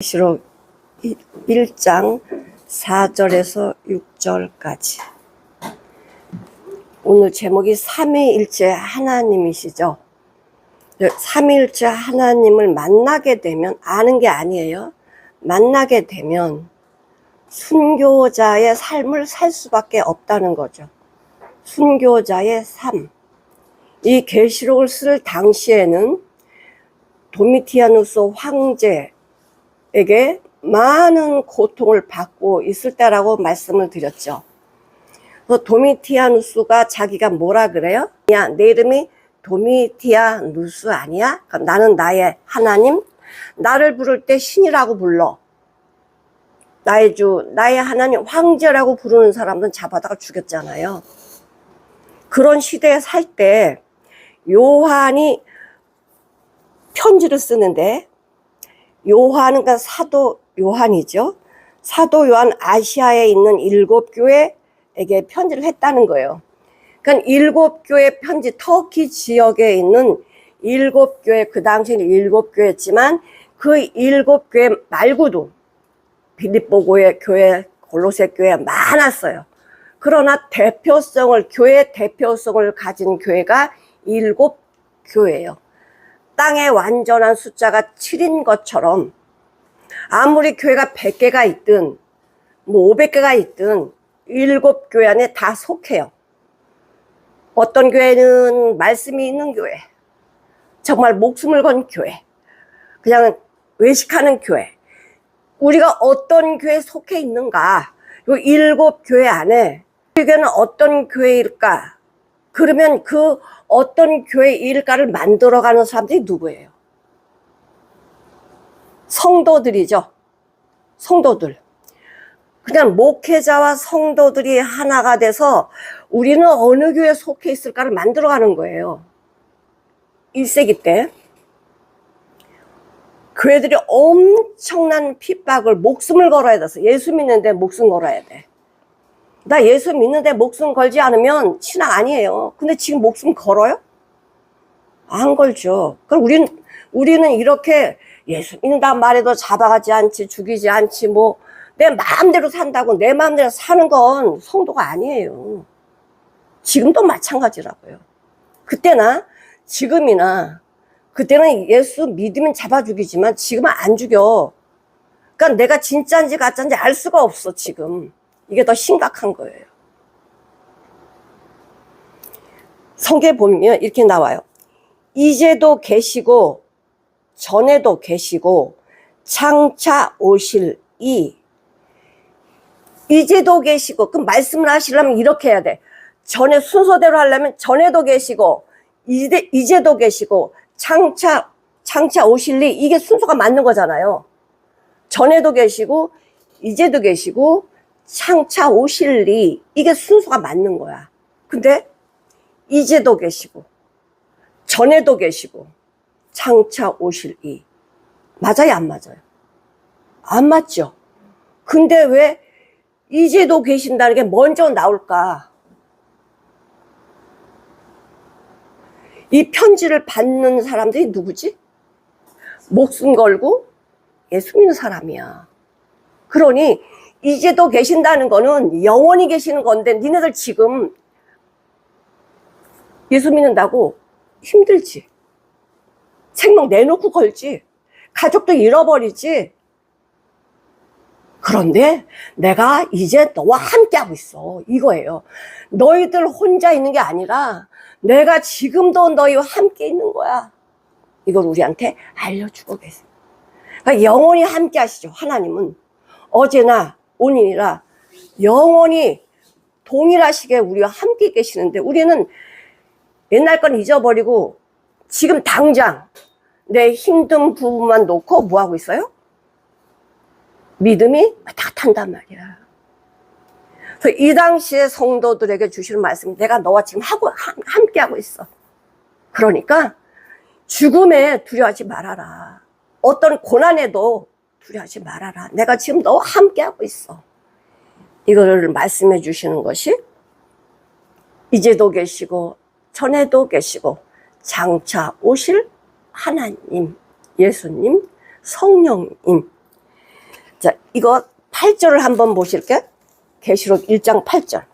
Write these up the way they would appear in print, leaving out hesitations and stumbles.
계시록 1장 4절에서 6절까지. 오늘 제목이 삼위일체 하나님이시죠. 삼위일체 하나님을 만나게 되면, 아는 게 아니에요. 만나게 되면 순교자의 삶을 살 수밖에 없다는 거죠. 순교자의 삶. 이 계시록을 쓸 당시에는 도미티아누스 황제에게 많은 고통을 받고 있을 때라고 말씀을 드렸죠. 도미티아누스가 자기가 뭐라 그래요? 야, 내 이름이 도미티아누스 아니야? 그럼 나는 나의 하나님, 나를 부를 때 신이라고 불러. 나의 주, 나의 하나님, 황제라고 부르는 사람들은 잡아다가 죽였잖아요. 그런 시대에 살 때 요한이 편지를 쓰는데, 요한은 그러니까 사도 요한이죠. 사도 요한 아시아에 있는 7교회에게 편지를 했다는 거예요. 그러니까 7교회 편지, 터키 지역에 있는 7교회, 그 당시에는 7교회였지만 그 7교회 말고도 빌립보 교회, 골로새 교회 많았어요. 그러나 대표성을, 교회 대표성을 가진 교회가 7교회예요. 땅의 완전한 숫자가 7인 것처럼 아무리 교회가 100개가 있든 뭐 500개가 있든 7교회 안에 다 속해요. 어떤 교회는 말씀이 있는 교회, 정말 목숨을 건 교회, 그냥 외식하는 교회. 우리가 어떤 교회에 속해 있는가? 이 7교회 안에 우리 교회는 어떤 교회일까? 그러면 그 어떤 교회일까를 만들어가는 사람들이 누구예요? 성도들이죠. 성도들. 그냥 목회자와 성도들이 하나가 돼서 우리는 어느 교회에 속해 있을까를 만들어가는 거예요. 1세기 때 교회들이 엄청난 핍박을, 목숨을 걸어야 돼서, 예수 믿는데 목숨 걸어야 돼. 나 예수 믿는데 목숨 걸지 않으면 신앙 아니에요. 근데 지금 목숨 걸어요? 안 걸죠. 그럼 우리는 이렇게 예수 믿는다 말해도 잡아가지 않지, 죽이지 않지, 뭐 내 마음대로 산다고 내 마음대로 사는 건 성도가 아니에요. 지금도 마찬가지라고요. 그때나 지금이나, 그때는 예수 믿으면 잡아 죽이지만 지금은 안 죽여. 그러니까 내가 진짜인지 가짜인지 알 수가 없어. 지금 이게 더 심각한 거예요. 성경에 보면 이렇게 나와요. 이제도 계시고 전에도 계시고 장차 오실 이제도 계시고, 그 말씀을 하시려면 이렇게 해야 돼. 전에 순서대로 하려면 전에도 계시고 이제도 계시고 장차 오실 이게 순서가 맞는 거잖아요. 전에도 계시고 이제도 계시고 장차 오실 이게 순서가 맞는 거야. 근데 이제도 계시고 전에도 계시고 장차 오실 맞아요, 안 맞아요? 안 맞죠. 근데 왜 이제도 계신다는 게 먼저 나올까? 이 편지를 받는 사람들이 누구지? 목숨 걸고 예수 믿는 사람이야. 그러니 이제도 계신다는 거는 영원히 계시는 건데, 니네들 지금 예수 믿는다고 힘들지. 생명 내놓고 걸지. 가족도 잃어버리지. 그런데 내가 이제 너와 함께하고 있어. 이거예요. 너희들 혼자 있는 게 아니라 내가 지금도 너희와 함께 있는 거야. 이걸 우리한테 알려주고 계세요. 그러니까 영원히 함께 하시죠. 하나님은 어제나 오늘이라 영원히 동일하시게 우리와 함께 계시는데, 우리는 옛날 건 잊어버리고 지금 당장 내 힘든 부분만 놓고 뭐 하고 있어요? 믿음이 다 탄단 말이야. 그래서 이 당시에 성도들에게 주시는 말씀이, 내가 너와 지금 함께 하고 있어. 그러니까 죽음에 두려워하지 말아라. 어떤 고난에도 두려워하지 말아라. 내가 지금 너와 함께 하고 있어. 이거를 말씀해 주시는 것이 이제도 계시고 전에도 계시고 장차 오실 하나님, 예수님, 성령님, 자, 이거 8절을 한번 보실게요. 계시록 1장 8절.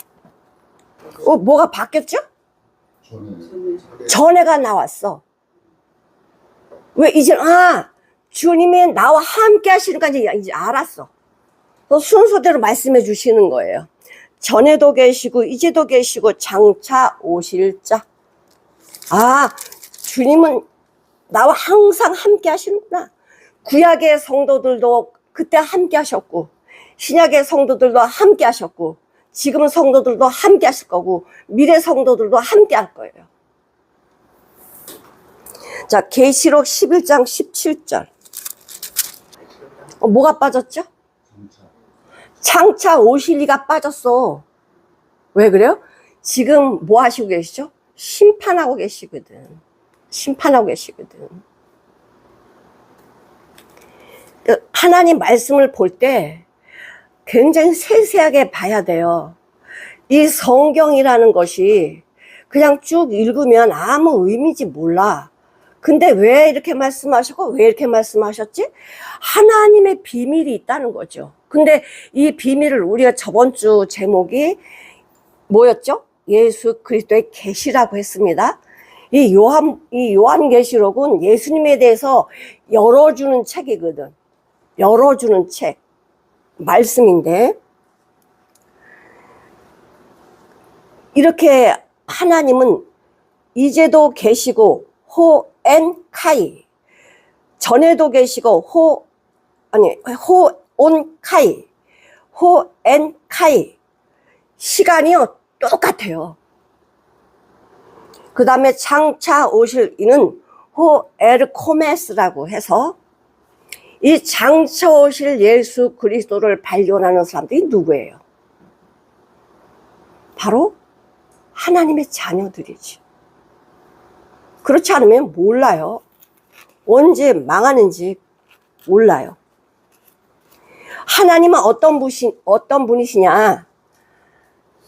뭐가 바뀌었죠? 전해가 나왔어. 왜 이제 주님이 나와 함께 하시니까 이제 알았어. 순서대로 말씀해 주시는 거예요. 전에도 계시고 이제도 계시고 장차 오실 자. 주님은 나와 항상 함께 하시는구나. 구약의 성도들도 그때 함께 하셨고, 신약의 성도들도 함께 하셨고, 지금 성도들도 함께 하실 거고, 미래 성도들도 함께 할 거예요. 자, 계시록 11장 17절. 뭐가 빠졌죠? 장차 오실 이가 빠졌어. 왜 그래요? 지금 뭐 하시고 계시죠? 심판하고 계시거든. 심판하고 계시거든. 하나님 말씀을 볼 때 굉장히 세세하게 봐야 돼요. 이 성경이라는 것이 그냥 쭉 읽으면 아무 의미인지 몰라. 근데 왜 이렇게 말씀하셨고 왜 이렇게 말씀하셨지? 하나님의 비밀이 있다는 거죠. 근데 이 비밀을 우리가 저번 주 제목이 뭐였죠? 예수 그리스도의 계시라고 했습니다. 이 요한계시록은 예수님에 대해서 열어주는 책이거든. 열어주는 책, 말씀인데, 이렇게 하나님은 이제도 계시고 호엔카이, 전에도 계시고 호온카이, 호엔카이, 시간이요 똑같아요. 그 다음에 장차 오실 이는 호에르코메스라고 해서 이 장차 오실 예수 그리스도를 발견하는 사람들이 누구예요? 바로 하나님의 자녀들이지. 그렇지 않으면 몰라요. 언제 망하는지 몰라요. 하나님은 어떤 분이시냐?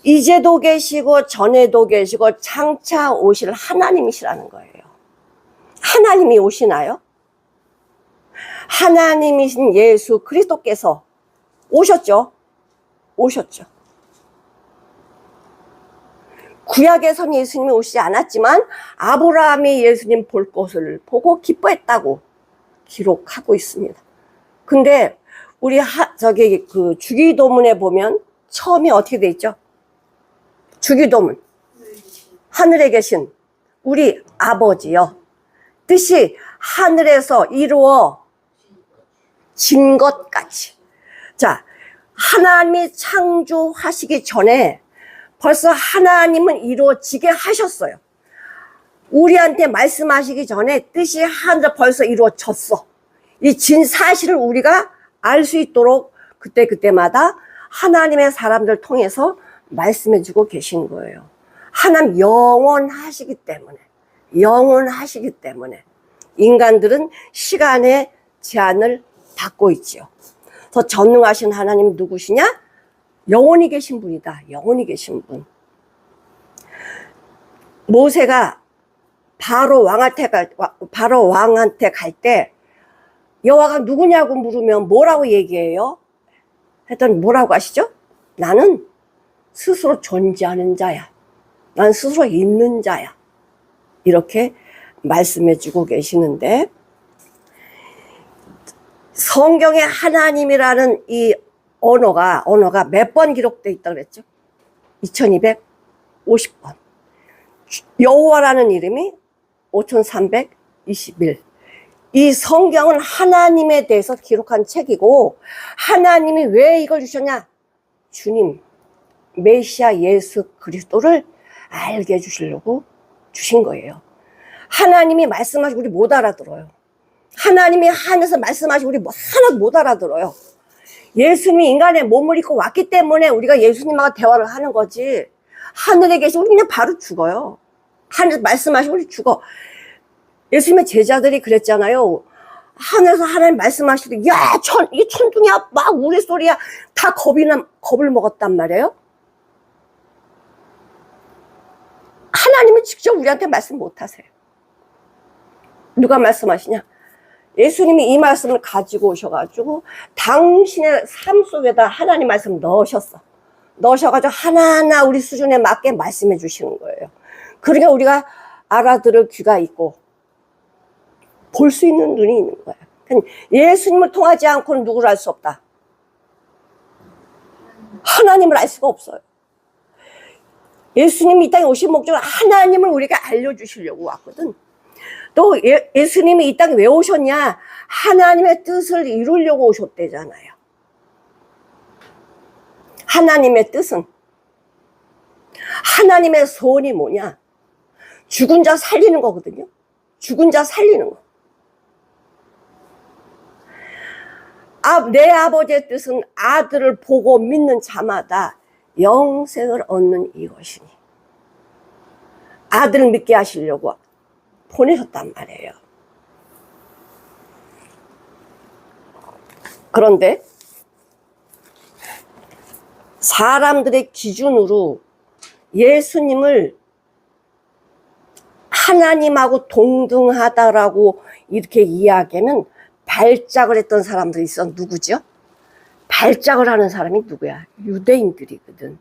이제도 계시고 전에도 계시고 장차 오실 하나님이시라는 거예요. 하나님이 오시나요? 하나님이신 예수 그리스도께서 오셨죠? 오셨죠. 구약에서는 예수님이 오시지 않았지만 아브라함이 예수님 볼 것을 보고 기뻐했다고 기록하고 있습니다. 근데 우리 그 주기도문에 보면 처음이 어떻게 돼 있죠? 주기도문. 하늘에 계신 우리 아버지여, 뜻이 하늘에서 이루어진 것 같이. 자, 하나님이 창조하시기 전에 벌써 하나님은 이루어지게 하셨어요. 우리한테 말씀하시기 전에 뜻이 하늘에 벌써 이루어졌어. 이 진 사실을 우리가 알 수 있도록 그때마다 하나님의 사람들 통해서 말씀해주고 계신 거예요. 하나님 영원하시기 때문에 인간들은 시간의 제한을 받고 있지요. 더 전능하신 하나님 누구시냐? 영원히 계신 분이다. 영원히 계신 분. 모세가 바로 왕한테 갈 때 여호와가 누구냐고 물으면 뭐라고 얘기해요? 했더니 뭐라고 하시죠? 나는 스스로 존재하는 자야. 난 스스로 있는 자야. 이렇게 말씀해주고 계시는데, 성경에 하나님이라는 이 언어가 몇 번 기록되어 있다고 그랬죠? 2250번. 여호와라는 이름이 5321. 이 성경은 하나님에 대해서 기록한 책이고, 하나님이 왜 이걸 주셨냐? 주님, 메시아 예수 그리스도를 알게 해주시려고 주신 거예요. 하나님이 말씀하시고 우리 못 알아들어요. 하나님이 하늘에서 말씀하시고 우리 하나도 못 알아들어요. 예수님이 인간의 몸을 입고 왔기 때문에 우리가 예수님하고 대화를 하는 거지, 하늘에 계시고 우리 그냥 바로 죽어요. 하늘에서 말씀하시고 우리 죽어. 예수님의 제자들이 그랬잖아요. 하늘에서 하나님 말씀하시더니 이게 천둥이야, 막 우레소리야, 다 겁을 먹었단 말이에요. 하나님은 직접 우리한테 말씀 못 하세요. 누가 말씀하시냐? 예수님이 이 말씀을 가지고 오셔가지고 당신의 삶 속에다 하나님 말씀 넣으셔가지고 하나하나 우리 수준에 맞게 말씀해 주시는 거예요. 그러니까 우리가 알아들을 귀가 있고 볼 수 있는 눈이 있는 거예요. 그러니까 예수님을 통하지 않고는 누구를 알 수 없다. 하나님을 알 수가 없어요. 예수님이 이 땅에 오신 목적은 하나님을 우리에게 알려주시려고 왔거든. 또 예수님이 이 땅에 왜 오셨냐? 하나님의 뜻을 이루려고 오셨대잖아요. 하나님의 뜻은, 하나님의 소원이 뭐냐? 죽은 자 살리는 거거든요. 죽은 자 살리는 거. 내 아버지의 뜻은 아들을 보고 믿는 자마다 영생을 얻는 이것이니. 아들을 믿게 하시려고 보내셨단 말이에요. 그런데 사람들의 기준으로 예수님을 하나님하고 동등하다라고 이렇게 이야기하면 발작을 했던 사람들이 있어. 누구죠? 발작을 하는 사람이 누구야? 유대인들이거든.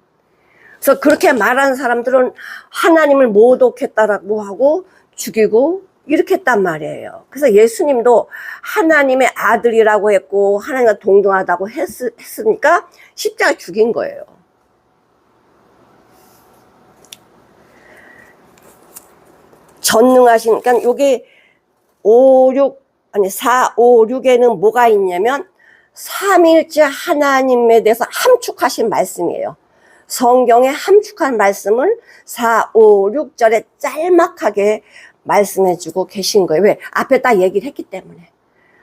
그래서 그렇게 말하는 사람들은 하나님을 모독했다라고 하고 죽이고 이렇게 했단 말이에요. 그래서 예수님도 하나님의 아들이라고 했고 하나님과 동등하다고 했으니까 십자가 죽인 거예요. 전능하신, 그러니까 여기 4, 5, 6에는 뭐가 있냐면 삼일째 하나님에 대해서 함축하신 말씀이에요. 성경에 함축한 말씀을 4, 5, 6절에 짤막하게 말씀해주고 계신 거예요. 왜? 앞에다 얘기를 했기 때문에.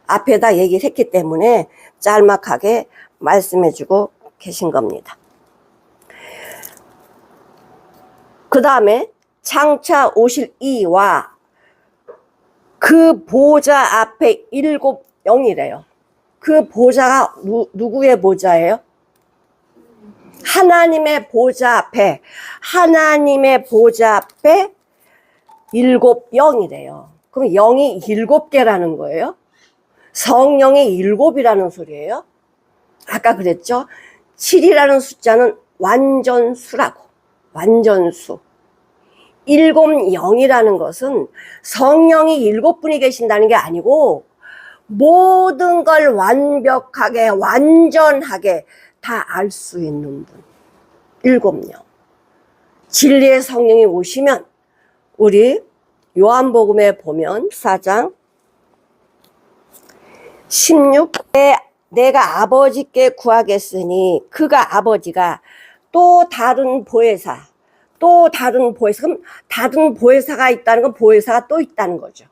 앞에다 얘기를 했기 때문에 짤막하게 말씀해주고 계신 겁니다. 그 다음에 장차 오실 이와 그 보좌 앞에 7 영이래요. 그 보좌가 누구의 보좌예요? 하나님의 보좌 앞에, 하나님의 보좌 앞에 7 영이래요. 그럼 0이 7개라는 거예요? 성령이 7이라는 소리예요? 아까 그랬죠? 7이라는 숫자는 완전수라고. 완전수. 7 영이라는 것은 성령이 7분이 계신다는 게 아니고 모든 걸 완벽하게 완전하게 다 알 수 있는 분. 7 영. 진리의 성령이 오시면 우리 요한복음에 보면 4장 16에 내가 아버지께 구하겠으니 그가 아버지가 또 다른 보혜사, 또 다른 보혜사. 그럼 다른 보혜사가 있다는 건 보혜사가 또 있다는 거죠.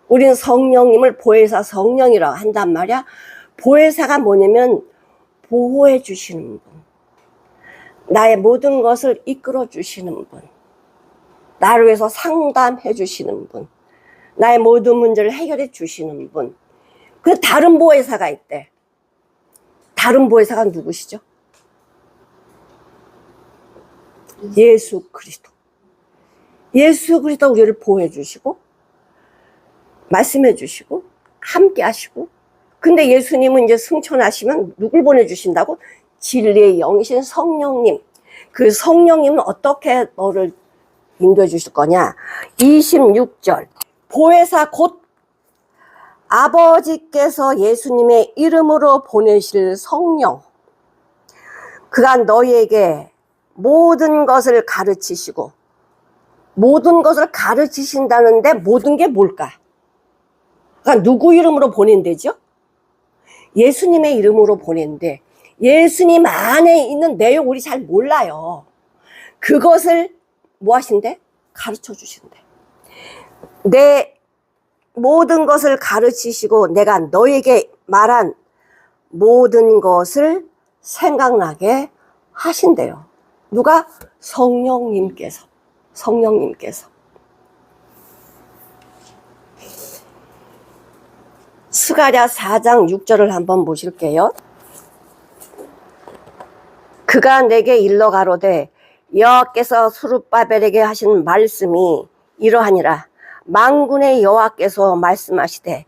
우리는 성령님을 보혜사 성령이라고 한단 말이야. 보혜사가 뭐냐면 보호해 주시는 분, 나의 모든 것을 이끌어 주시는 분, 나를 위해서 상담해 주시는 분, 나의 모든 문제를 해결해 주시는 분. 그 다른 보혜사가 있대. 다른 보혜사가 누구시죠? 예수 그리스도. 예수 그리스도 우리를 보호해 주시고 말씀해 주시고 함께 하시고. 근데 예수님은 이제 승천하시면 누굴 보내주신다고? 진리의 영이신 성령님. 그 성령님은 어떻게 너를 인도해 주실 거냐? 26절 보혜사 곧 아버지께서 예수님의 이름으로 보내실 성령, 그가 너희에게 모든 것을 가르치시고. 모든 것을 가르치신다는데 모든 게 뭘까? 그러니까 누구 이름으로 보낸대죠? 예수님의 이름으로 보낸대. 예수님 안에 있는 내용 우리 잘 몰라요. 그것을 뭐 하신대? 가르쳐 주신대. 내 모든 것을 가르치시고 내가 너에게 말한 모든 것을 생각나게 하신대요. 누가? 성령님께서. 성령님께서. 스가랴 4장 6절을 한번 보실게요. 그가 내게 일러 가로되 여호와께서 스룹바벨에게 하신 말씀이 이러하니라. 만군의 여호와께서 말씀하시되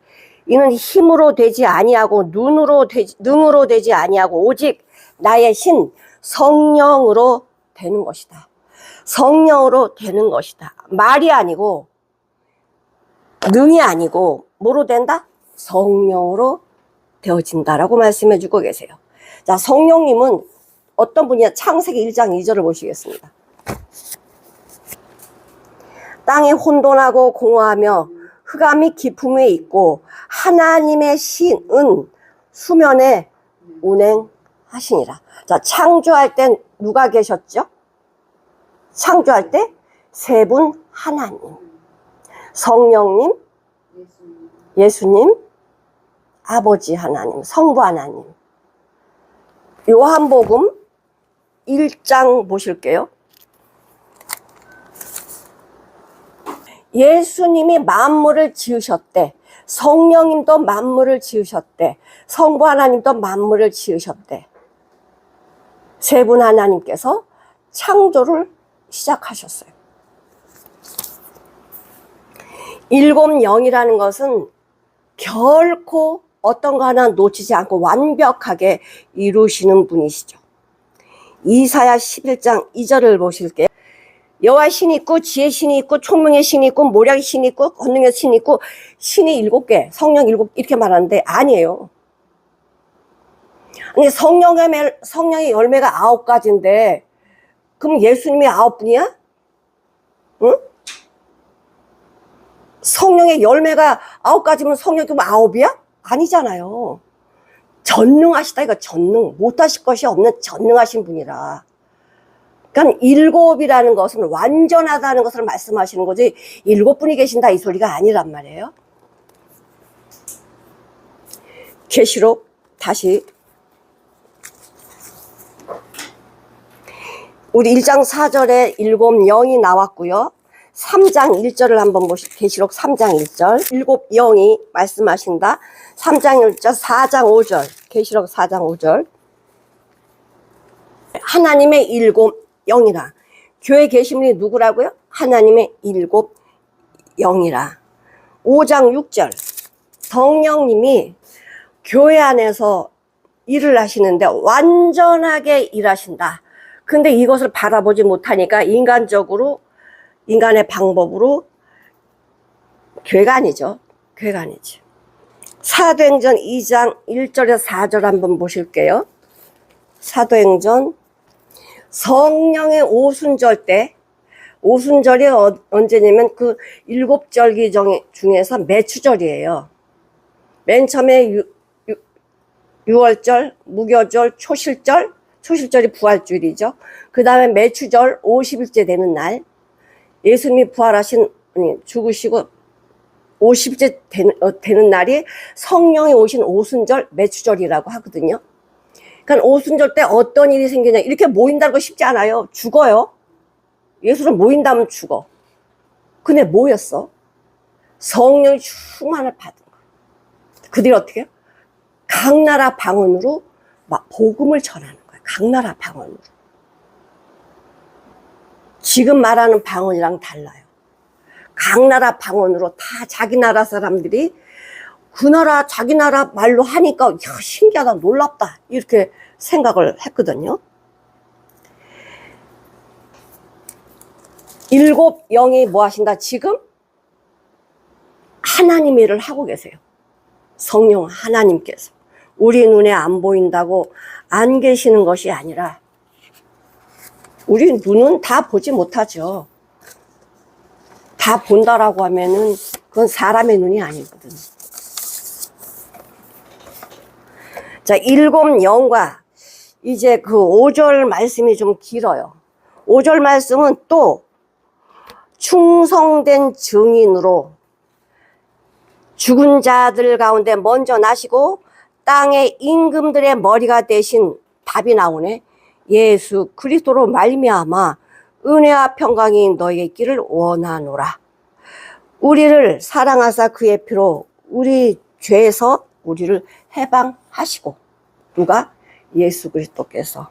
이는 힘으로 되지 아니하고 능으로 되지 아니하고 오직 나의 신 성령으로 되는 것이다. 성령으로 되는 것이다. 말이 아니고 능이 아니고 뭐로 된다? 성령으로 되어진다라고 말씀해 주고 계세요. 자, 성령님은 어떤 분이냐? 창세기 1장 2절을 보시겠습니다. 땅이 혼돈하고 공허하며 흑암이 깊음에 있고 하나님의 신은 수면에 운행하시니라. 자, 창조할 땐 누가 계셨죠? 창조할 때 세 분 하나님, 성령님, 예수님, 아버지 하나님, 성부 하나님. 요한복음 1장 보실게요. 예수님이 만물을 지으셨대. 성령님도 만물을 지으셨대. 성부 하나님도 만물을 지으셨대. 세 분 하나님께서 창조를 시작하셨어요. 일곱 영이라는 것은 결코 어떤 거 하나 놓치지 않고 완벽하게 이루시는 분이시죠. 이사야 11장 2절을 보실게요. 여호와 신이 있고 지혜 신이 있고 총명의 신이 있고 모략의 신이 있고 권능의 신이 있고 신이 7개, 성령 7 이렇게 말하는데 아니에요. 아니 성령의 열매가 9가지인데 그럼 예수님이 9분이야? 응? 성령의 열매가 9가지면 성령이 9이야? 아니잖아요. 전능하시다. 이거 전능, 못하실 것이 없는 전능하신 분이라. 그러니까 7이라는 것은 완전하다는 것을 말씀하시는 거지 7분이 계신다 이 소리가 아니란 말이에요. 계시록 다시 우리 1장 4절에 7 영이 나왔고요. 3장 1절을 한번 보시죠. 계시록 3장 1절 7 영이 말씀하신다. 3장 1절 4장 5절 계시록 4장 5절 하나님의 7 영이라. 교회 계신 분이 누구라고요? 하나님의 7 영이라. 5장 6절 성령님이 교회 안에서 일을 하시는데 완전하게 일하신다. 근데 이것을 바라보지 못하니까 인간적으로 인간의 방법으로 교회가 아니죠. 교회가 아니죠. 사도행전 2장 1절에서 4절 한번 보실게요. 사도행전 성령의 오순절 때 오순절이 언제냐면 그 7절기 중에서 매추절이에요. 맨 처음에 6월절, 무교절, 초실절이 부활주일이죠. 그 다음에 매추절 50일째 되는 날 예수님이 부활하신 죽으시고 50일째 되는 날이 성령이 오신 오순절 매추절이라고 하거든요. 그러니까 오순절 때 어떤 일이 생기냐 이렇게 모인다는 거 쉽지 않아요. 죽어요. 예수를 모인다면 죽어. 근데 뭐였어? 성령이 충만을 받은 거야. 그들이 어떻게 해요? 각 나라 방언으로 막 복음을 전하는 거야. 각 나라 방언으로. 지금 말하는 방언이랑 달라요. 각 나라 방언으로 다 자기 나라 사람들이 그 나라 자기 나라 말로 하니까 야, 신기하다 놀랍다 이렇게 생각을 했거든요. 7 영이 뭐 하신다? 지금 하나님 일을 하고 계세요. 성령 하나님께서 우리 눈에 안 보인다고 안 계시는 것이 아니라 우리 눈은 다 보지 못하죠. 다 본다라고 하면은 그건 사람의 눈이 아니거든. 자, 7 영과 이제 그 5절 말씀이 좀 길어요. 5절 말씀은 또 충성된 증인으로 죽은 자들 가운데 먼저 나시고 땅의 임금들의 머리가 되신 답이 나오네. 예수 그리스도로 말미암아 은혜와 평강이 너희에게 있기를 원하노라. 우리를 사랑하사 그의 피로 우리 죄에서 우리를 해방하시고 누가? 예수 그리스도께서.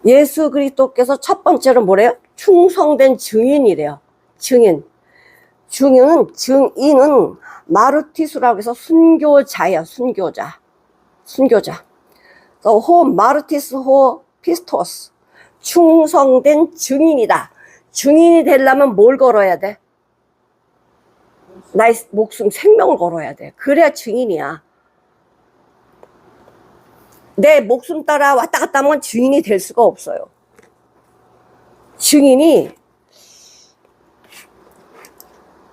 예수 그리스도께서 첫 번째로 뭐래요? 충성된 증인이래요. 증인. 증인은 마르티스라고 해서 순교자야, 순교자. 호 마르티스 호 피스토스. 충성된 증인이다. 증인이 되려면 뭘 걸어야 돼? 나의 목숨, 생명을 걸어야 돼. 그래야 증인이야. 내 목숨 따라 왔다 갔다 하면 증인이 될 수가 없어요. 증인이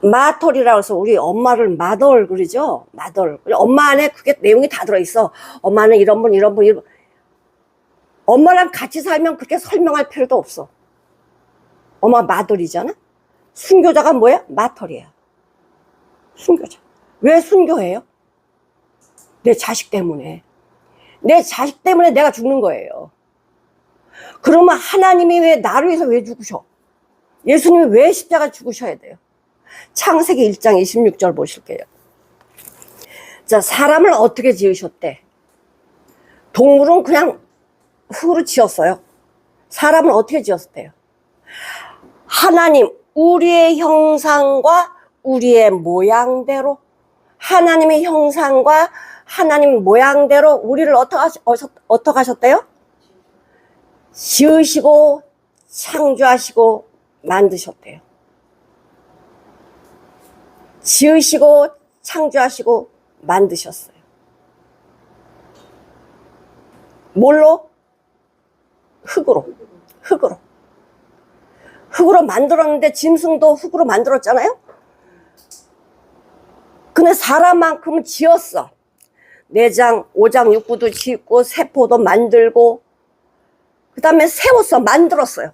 마털이라고 해서 우리 엄마를 마덜 그러죠? 마덜. 엄마 안에 그게 내용이 다 들어있어. 엄마는 이런 분. 엄마랑 같이 살면 그렇게 설명할 필요도 없어. 엄마 마덜이잖아? 순교자가 뭐야? 마털이야. 순교자. 왜 순교해요? 내 자식 때문에. 내 자식 때문에 내가 죽는 거예요. 그러면 하나님이 왜 나를 위해서 왜 죽으셔? 예수님이 왜 십자가 죽으셔야 돼요? 창세기 1장 26절 보실게요. 자, 사람을 어떻게 지으셨대? 동물은 그냥 흙으로 지었어요. 사람은 어떻게 지었대요? 하나님, 우리의 형상과 우리의 모양대로, 하나님의 형상과 하나님 모양대로 우리를 어떻게 하셨대요? 지으시고 창조하시고 만드셨대요. 지으시고 창조하시고 만드셨어요. 뭘로? 흙으로 만들었는데 짐승도 흙으로 만들었잖아요. 근데 사람만큼은 지었어. 내장, 오장, 육부도 짓고 세포도 만들고 그 다음에 만들었어요.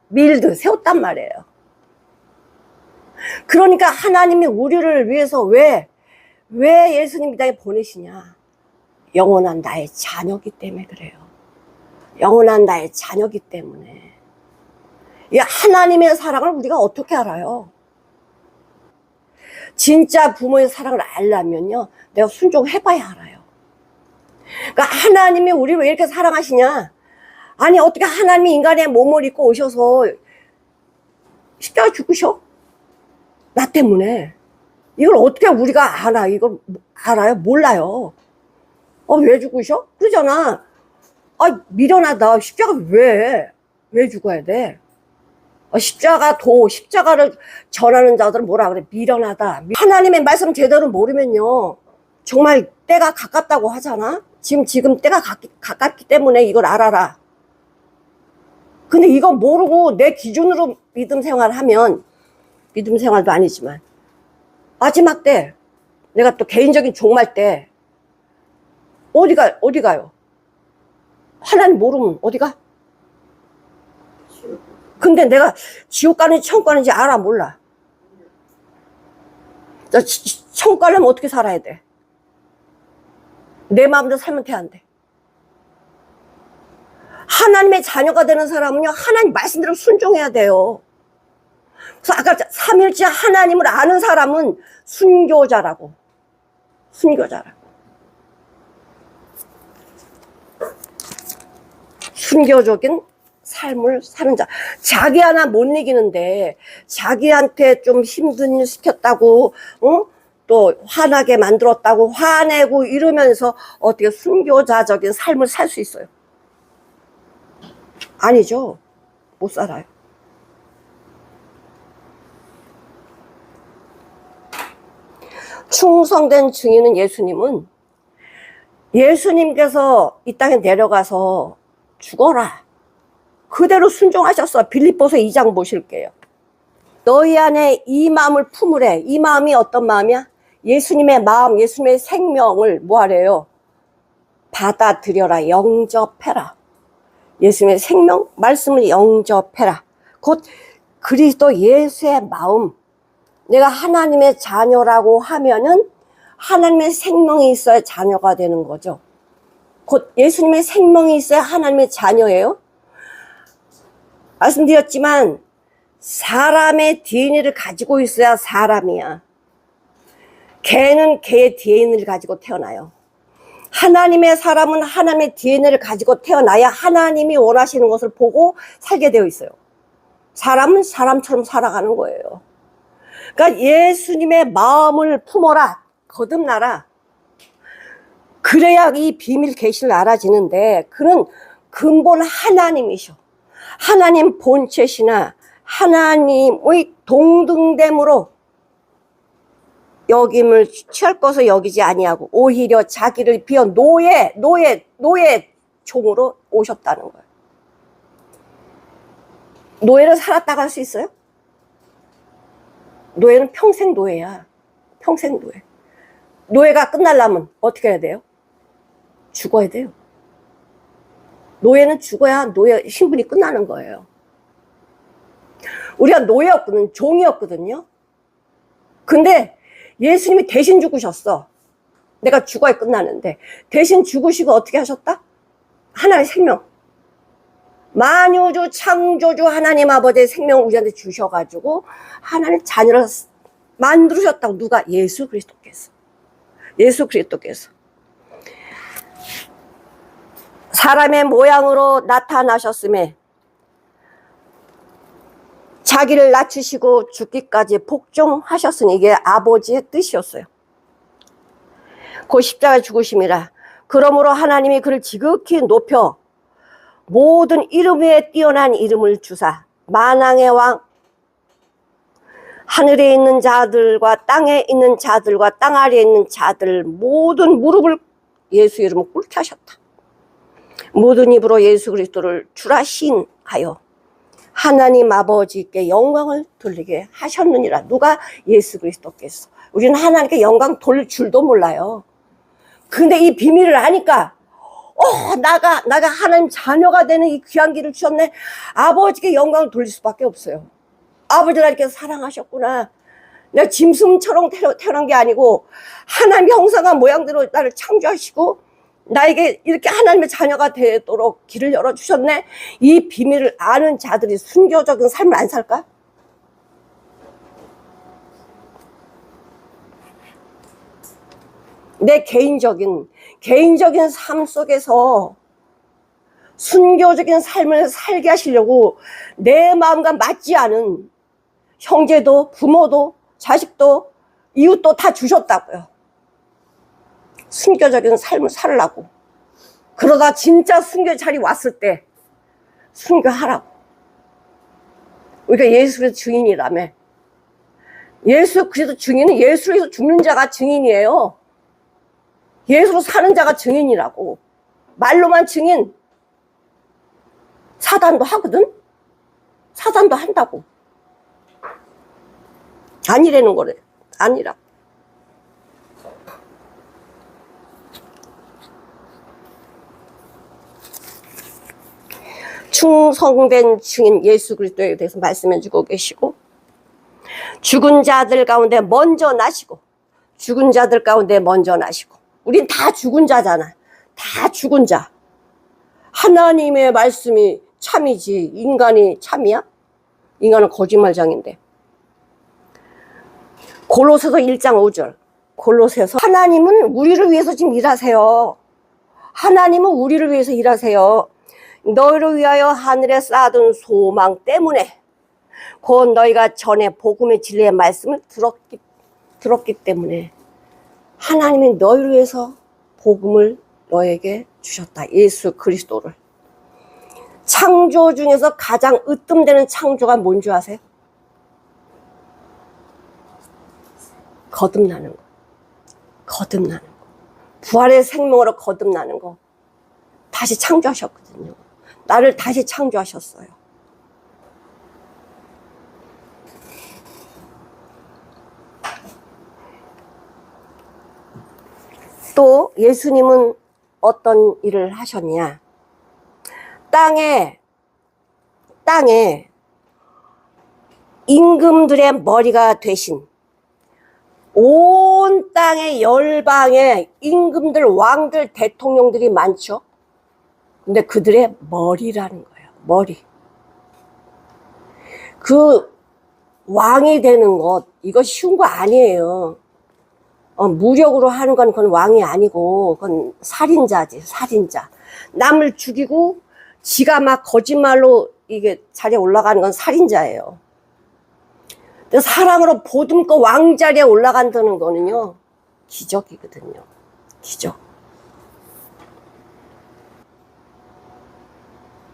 밀드 세웠단 말이에요. 그러니까 하나님이 우리를 위해서 왜 예수님 이 땅에 보내시냐? 영원한 나의 자녀기 때문에 그래요. 영원한 나의 자녀기 때문에. 이 하나님의 사랑을 우리가 어떻게 알아요? 진짜 부모의 사랑을 알려면요, 내가 순종해봐야 알아요. 그러니까 하나님이 우리를 왜 이렇게 사랑하시냐? 아니, 어떻게 하나님이 인간의 몸을 입고 오셔서 십자가 죽으셔? 나 때문에. 이걸 어떻게 우리가 알아? 이걸 알아요? 몰라요. 왜 죽으셔? 그러잖아. 미련하다. 십자가 왜 죽어야 돼? 십자가를 전하는 자들은 뭐라 그래? 미련하다. 하나님의 말씀 제대로 모르면요, 정말 때가 가깝다고 하잖아? 지금 때가 가깝기 때문에 이걸 알아라. 근데 이거 모르고 내 기준으로 믿음 생활을 하면, 믿음 생활도 아니지만, 마지막 때, 내가 또 개인적인 종말 때, 어디 가요? 하나님 모르면 어디 가? 근데 내가 지옥 가는지 천국 가는지 알아, 몰라? 천국 가려면 어떻게 살아야 돼? 내 마음대로 살면 돼, 안 돼? 하나님의 자녀가 되는 사람은요, 하나님 말씀대로 순종해야 돼요. 그래서 아까 삼일째 하나님을 아는 사람은 순교자라고. 순교적인 삶을 사는 자. 자기 하나 못 이기는데 자기한테 좀 힘든 일 시켰다고, 또 화나게 만들었다고 화내고 이러면서 어떻게 순교자적인 삶을 살 수 있어요? 아니죠. 못 살아요. 충성된 증인은 예수님은, 예수님께서 이 땅에 내려가서 죽어라, 그대로 순종하셨어. 빌립보서 2장 보실게요. 너희 안에 이 마음을 품으래. 이 마음이 어떤 마음이야? 예수님의 마음, 예수님의 생명을 뭐하래요? 받아들여라, 영접해라. 예수님의 생명, 말씀을 영접해라. 곧 그리스도 예수의 마음. 내가 하나님의 자녀라고 하면은 하나님의 생명이 있어야 자녀가 되는 거죠. 곧 예수님의 생명이 있어야 하나님의 자녀예요. 말씀드렸지만 사람의 DNA를 가지고 있어야 사람이야. 개는 개의 DNA를 가지고 태어나요. 하나님의 사람은 하나님의 DNA를 가지고 태어나야 하나님이 원하시는 것을 보고 살게 되어 있어요. 사람은 사람처럼 살아가는 거예요. 그러니까 예수님의 마음을 품어라, 거듭나라. 그래야 이 비밀 계시를 알아지는데, 그는 근본 하나님이셔. 하나님 본체시나 하나님의 동등됨으로 여김을 취할 것을 여기지 아니하고 오히려 자기를 비워 노예 종으로 오셨다는 거예요. 노예를 살았다고 할 수 있어요? 노예는 평생 노예야. 평생 노예. 노예가 끝나려면 어떻게 해야 돼요? 죽어야 돼요. 노예는 죽어야 노예 신분이 끝나는 거예요. 우리가 노예였거든, 종이었거든요. 근데 예수님이 대신 죽으셨어. 내가 죽어야 끝나는데 대신 죽으시고 어떻게 하셨다? 하나님의 생명, 만유주 창조주 하나님 아버지의 생명을 우리한테 주셔가지고 하나님 자녀를 만들으셨다고. 누가? 예수 그리스도께서. 예수 그리스도께서 사람의 모양으로 나타나셨음에 자기를 낮추시고 죽기까지 복종하셨으니 이게 아버지의 뜻이었어요. 그 십자가 죽으심이라. 그러므로 하나님이 그를 지극히 높여 모든 이름 위에 뛰어난 이름을 주사 만왕의 왕, 하늘에 있는 자들과 땅에 있는 자들과 땅 아래에 있는 자들 모든 무릎을 예수 이름을 꿇게 하셨다. 모든 입으로 예수 그리스도를 주라 시인하여 하나님 아버지께 영광을 돌리게 하셨느니라. 누가? 예수 그리스도께서. 우리는 하나님께 영광 돌릴 줄도 몰라요. 근데 이 비밀을 아니까 나가 하나님 자녀가 되는 이 귀한 길을 주셨네. 아버지께 영광을 돌릴 수밖에 없어요. 아버지가 이렇게 사랑하셨구나. 내가 짐승처럼 태어난 게 아니고 하나님 형상과 모양대로 나를 창조하시고 나에게 이렇게 하나님의 자녀가 되도록 길을 열어주셨네. 이 비밀을 아는 자들이 순교적인 삶을 안 살까? 내 개인적인 삶 속에서 순교적인 삶을 살게 하시려고 내 마음과 맞지 않은 형제도 부모도 자식도 이웃도 다 주셨다고요. 순교적인 삶을 살라고. 그러다 진짜 순교 자리 왔을 때 순교하라고. 우리가 예수 그리스도 증인이라며. 예수 그리스도 증인은 예수에서 죽는 자가 증인이에요. 예수로 사는 자가 증인이라고. 말로만 증인. 사단도 하거든. 사단도 한다고. 아니라는 거래. 아니라고. 충성된 증인 예수 그리스도에 대해서 말씀해 주고 계시고, 죽은 자들 가운데 먼저 나시고, 죽은 자들 가운데 먼저 나시고. 우린 다 죽은 자잖아. 다 죽은 자. 하나님의 말씀이 참이지 인간이 참이야? 인간은 거짓말장인데. 골로새서 1장 5절. 골로새서 하나님은 우리를 위해서 지금 일하세요. 하나님은 우리를 위해서 일하세요. 너희를 위하여 하늘에 쌓아둔 소망 때문에, 곧 너희가 전에 복음의 진리의 말씀을 들었기 때문에 하나님이 너희를 위해서 복음을 너에게 주셨다. 예수 그리스도를. 창조 중에서 가장 으뜸되는 창조가 뭔 줄 아세요? 거듭나는 거. 거듭나는 거. 부활의 생명으로 거듭나는 거. 다시 창조하셨거든요. 나를 다시 창조하셨어요. 또 예수님은 어떤 일을 하셨냐? 땅에 임금들의 머리가 되신, 온 땅의 열방의 임금들, 왕들, 대통령들이 많죠. 근데 그들의 머리라는 거예요. 머리. 그 왕이 되는 것, 이거 쉬운 거 아니에요. 무력으로 하는 건 그건 왕이 아니고 그건 살인자지. 살인자. 남을 죽이고 지가 막 거짓말로 이게 자리에 올라가는 건 살인자예요. 사랑으로 보듬고 왕자리에 올라간다는 거는요, 기적이거든요. 기적.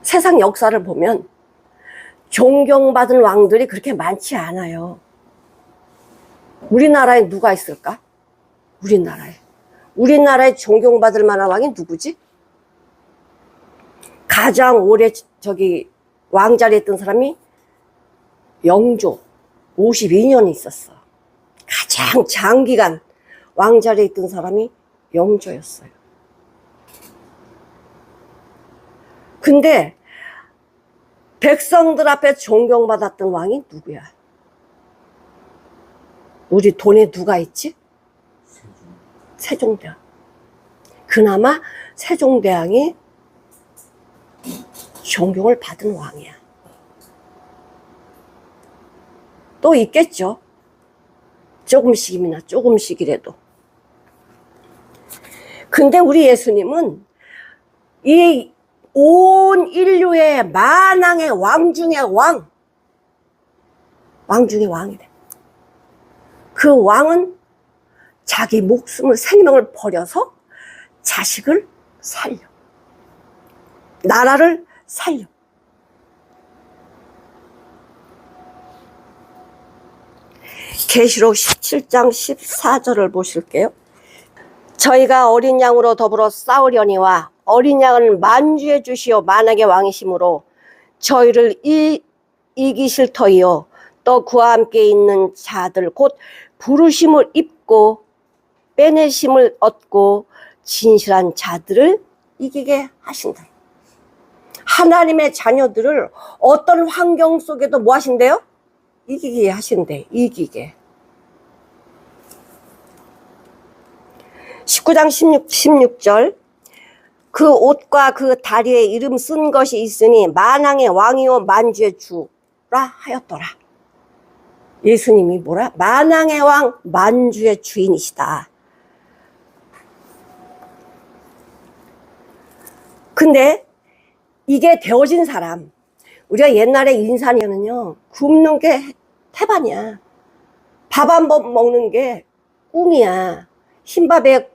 세상 역사를 보면 존경받은 왕들이 그렇게 많지 않아요. 우리나라에 누가 있을까? 우리나라에 존경받을 만한 왕이 누구지? 가장 오래 왕자리에 있던 사람이 영조 52년 있었어. 가장 장기간 왕자리에 있던 사람이 영조였어요. 근데 백성들 앞에 존경받았던 왕이 누구야? 우리 돈에 누가 있지? 세종대왕. 그나마 세종대왕이 존경을 받은 왕이야. 또 있겠죠. 조금씩이라도. 근데 우리 예수님은 이 온 인류의 만왕의 왕 중에 왕 중에 왕이래. 그 왕은 자기 목숨을, 생명을 버려서 자식을 살려, 나라를 살려. 계시록 17장 14절을 보실게요. 저희가 어린 양으로 더불어 싸우려니와 어린 양은 만주의 주시오 만왕의 왕이시므로 저희를 이기실 터이요 또 그와 함께 있는 자들 곧 부르심을 입고 빼내심을 얻고 진실한 자들을 이기게 하신다. 하나님의 자녀들을 어떤 환경 속에도 뭐 하신대요? 이기게 하신대. 이기게. 19장 16절 그 옷과 그 다리에 이름 쓴 것이 있으니 만왕의 왕이요 만주의 주라 하였더라. 예수님이 뭐라? 만왕의 왕 만주의 주인이시다. 근데 이게 되어진 사람, 우리가 옛날에 인산이는요 굶는 게 태반이야. 밥 한 번 먹는 게 꿈이야. 흰밥에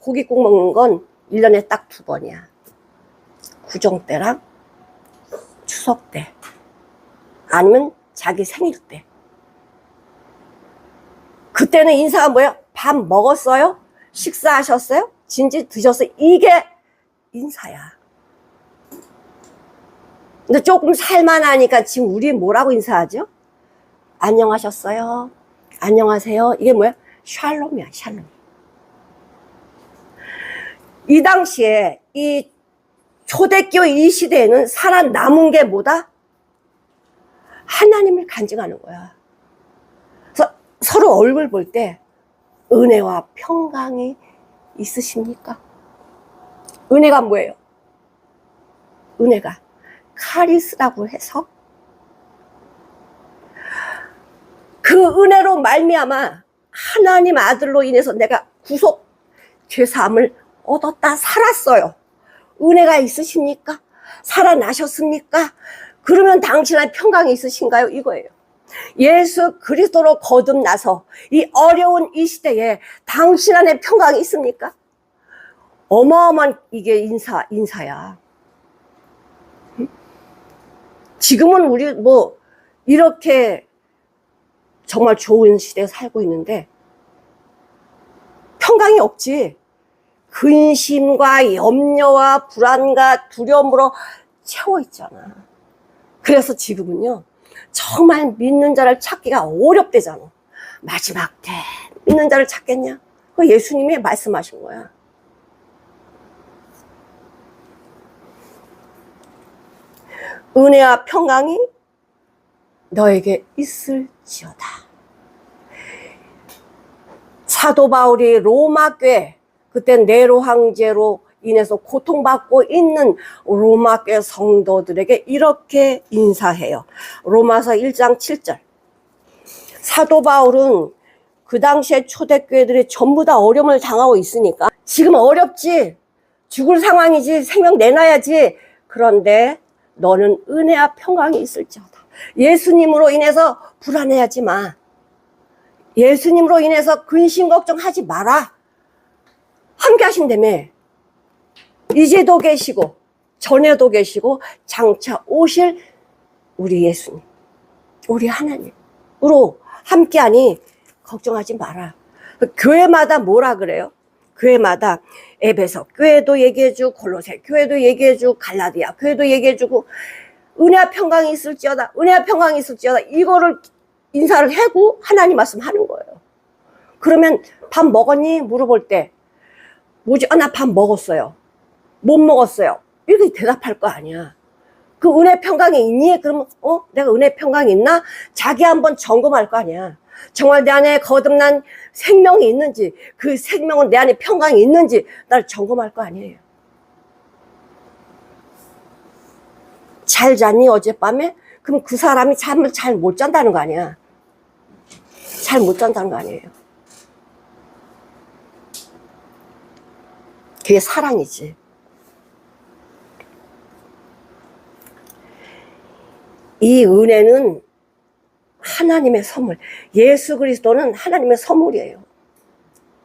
고깃국 먹는 건 1년에 딱 2번이야. 구정 때랑 추석 때, 아니면 자기 생일 때. 그때는 인사가 뭐야? 밥 먹었어요? 식사하셨어요? 진지 드셨어요? 이게 인사야. 근데 조금 살만하니까 지금 우리 뭐라고 인사하죠? 안녕하셨어요? 안녕하세요? 이게 뭐야? 샬롬이야, 샬롬. 이 당시에 이 초대교 이 시대에는 살아남은 게 뭐다? 하나님을 간증하는 거야. 그래서 서로 얼굴 볼 때 은혜와 평강이 있으십니까? 은혜가 뭐예요? 은혜가 카리스라고 해서 그 은혜로 말미암아 하나님 아들로 인해서 내가 구속 죄사함을 얻었다, 살았어요. 은혜가 있으십니까? 살아나셨습니까? 그러면 당신의 평강이 있으신가요? 이거예요. 예수 그리스도로 거듭나서 이 어려운 이 시대에 당신 안에 평강이 있습니까? 어마어마한 이게 인사야. 지금은 우리 뭐 이렇게 정말 좋은 시대에 살고 있는데 평강이 없지. 근심과 염려와 불안과 두려움으로 채워 있잖아. 그래서 지금은요 정말 믿는 자를 찾기가 어렵대잖아. 마지막 때 믿는 자를 찾겠냐? 그거 예수님이 말씀하신 거야. 은혜와 평강이 너에게 있을지어다. 사도 바울이 로마 교회, 그때 네로 황제로 인해서 고통받고 있는 로마 교회 성도들에게 이렇게 인사해요. 로마서 1장 7절. 사도 바울은 그 당시에 초대교회들이 전부 다 어려움을 당하고 있으니까 지금 어렵지, 죽을 상황이지, 생명 내놔야지. 그런데 너는 은혜와 평강이 있을지어다. 예수님으로 인해서 불안해하지 마. 예수님으로 인해서 근심 걱정하지 마라. 함께 하신다며. 이제도 계시고 전에도 계시고 장차 오실 우리 예수님, 우리 하나님으로 함께하니 걱정하지 마라. 교회마다 뭐라 그래요? 교회마다 에베소 교회도 얘기해주고 골로새 교회도 얘기해주고 갈라디아 교회도 얘기해주고 은혜와 평강이 있을지어다, 은혜와 평강이 있을지어다, 이거를 인사를 하고 하나님 말씀하는 거예요. 그러면 밥 먹었니? 물어볼 때 뭐지? 나 밥 먹었어요. 못 먹었어요. 이렇게 대답할 거 아니야. 그 은혜 평강이 있니? 그러면 내가 은혜 평강이 있나? 자기 한번 점검할 거 아니야. 정말 내 안에 거듭난 생명이 있는지, 그 생명은 내 안에 평강이 있는지 날 점검할 거 아니에요. 잘 잤니 어젯밤에? 그럼 그 사람이 잠을 잘 못 잔다는 거 아니야. 잘 못 잔다는 거 아니에요. 그게 사랑이지. 이 은혜는 하나님의 선물. 예수 그리스도는 하나님의 선물이에요.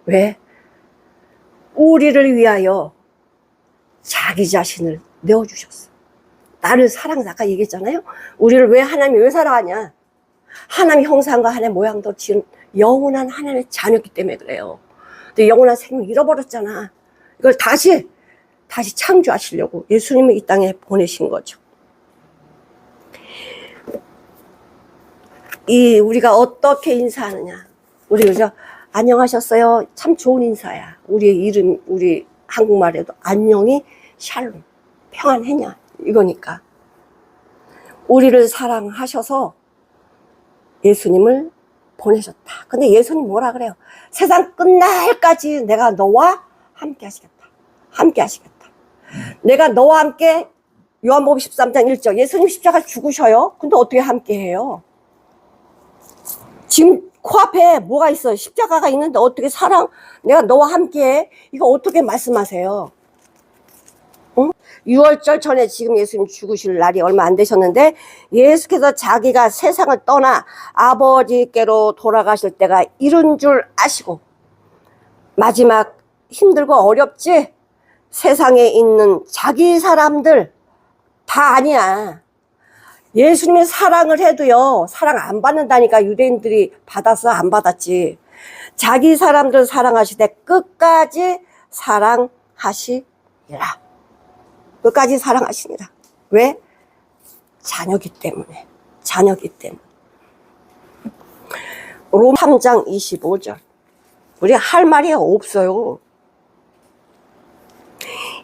왜? 우리를 위하여 자기 자신을 내어주셨어. 나를 사랑해서, 아까 얘기했잖아요. 우리를 왜 하나님이 왜 사랑하냐? 하나님의 형상과 하나님의 모양도 지은 영원한 하나님의 자녀이기 때문에 그래요. 근데 영원한 생명 잃어버렸잖아. 이걸 다시 창조하시려고 예수님을 이 땅에 보내신 거죠. 우리가 어떻게 인사하느냐? 우리 그죠? 안녕하셨어요. 참 좋은 인사야. 우리의 이름, 우리 한국말에도 안녕이 샬롬, 평안했냐? 이거니까. 우리를 사랑하셔서 예수님을 보내셨다. 근데 예수님 뭐라 그래요? 세상 끝날까지 내가 너와 함께 하시겠다. 함께 하시겠다. 내가 너와 함께, 요한복음 13장 1절, 예수님 십자가 죽으셔요. 근데 어떻게 함께 해요? 지금 코앞에 뭐가 있어요? 십자가가 있는데 어떻게 내가 너와 함께 해? 이거 어떻게 말씀하세요? 6월절 전에 지금 예수님 죽으실 날이 얼마 안 되셨는데 예수께서 자기가 세상을 떠나 아버지께로 돌아가실 때가 이른 줄 아시고 마지막 힘들고 어렵지? 세상에 있는 자기 사람들 다 아니야. 예수님이 사랑을 해도요, 사랑 안 받는다니까. 유대인들이 받아서 안 받았지. 자기 사람들 사랑하시되 끝까지 사랑하시니라. 끝까지 사랑하시니라. 왜? 자녀기 때문에. 자녀기 때문에. 롬 3장 25절. 우리 할 말이 없어요.